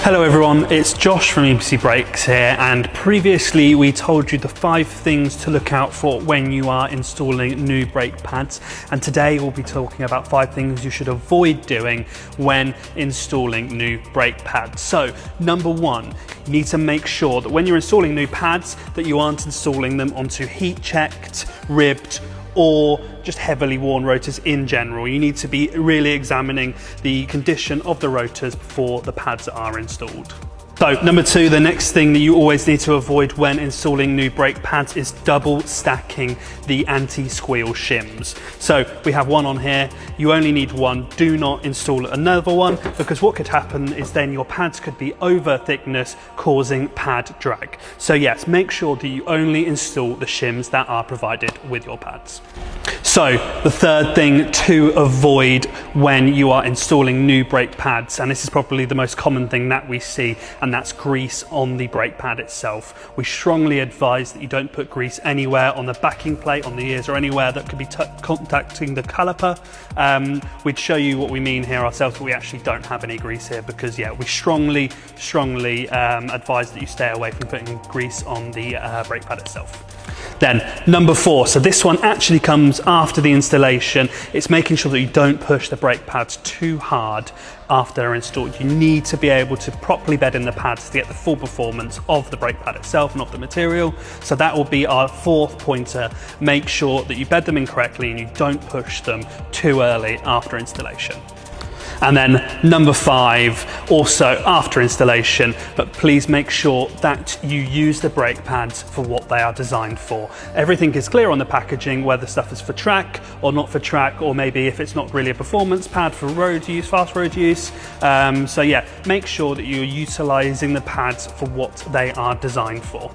Hello everyone, it's Josh from EBC Brakes here, and previously we told you the 5 things to look out for when you are installing new brake pads, and today we'll be talking about 5 things you should avoid doing when installing new brake pads. So number 1, you need to make sure that when you're installing new pads that you aren't installing them onto heat checked, ribbed or just heavily worn rotors in general. You need to be really examining the condition of the rotors before the pads are installed. So number 2, the next thing that you always need to avoid when installing new brake pads is double stacking the anti-squeal shims. So we have one on here, you only need one, do not install another one, because what could happen is then your pads could be over thickness, causing pad drag. So yes, make sure that you only install the shims that are provided with your pads. So the third thing to avoid when you are installing new brake pads, and this is probably the most common thing that we see, and that's grease on the brake pad itself. We strongly advise that you don't put grease anywhere on the backing plate, on the ears, or anywhere that could be contacting the caliper. We'd show you what we mean here ourselves, but we actually don't have any grease here because we strongly advise that you stay away from putting grease on the brake pad itself. Then number 4, so this one actually comes after the installation. It's making sure that you don't push the brake pads too hard after they're installed. You need to be able to properly bed in the pads to get the full performance of the brake pad itself and of the material. So that will be our 4th pointer. Make sure that you bed them in correctly and you don't push them too early after installation. And then number 5, also after installation, but please make sure that you use the brake pads for what they are designed for. Everything is clear on the packaging, whether stuff is for track or not for track, or maybe if it's not really a performance pad for road use, fast road use. So yeah, make sure that you're utilizing the pads for what they are designed for.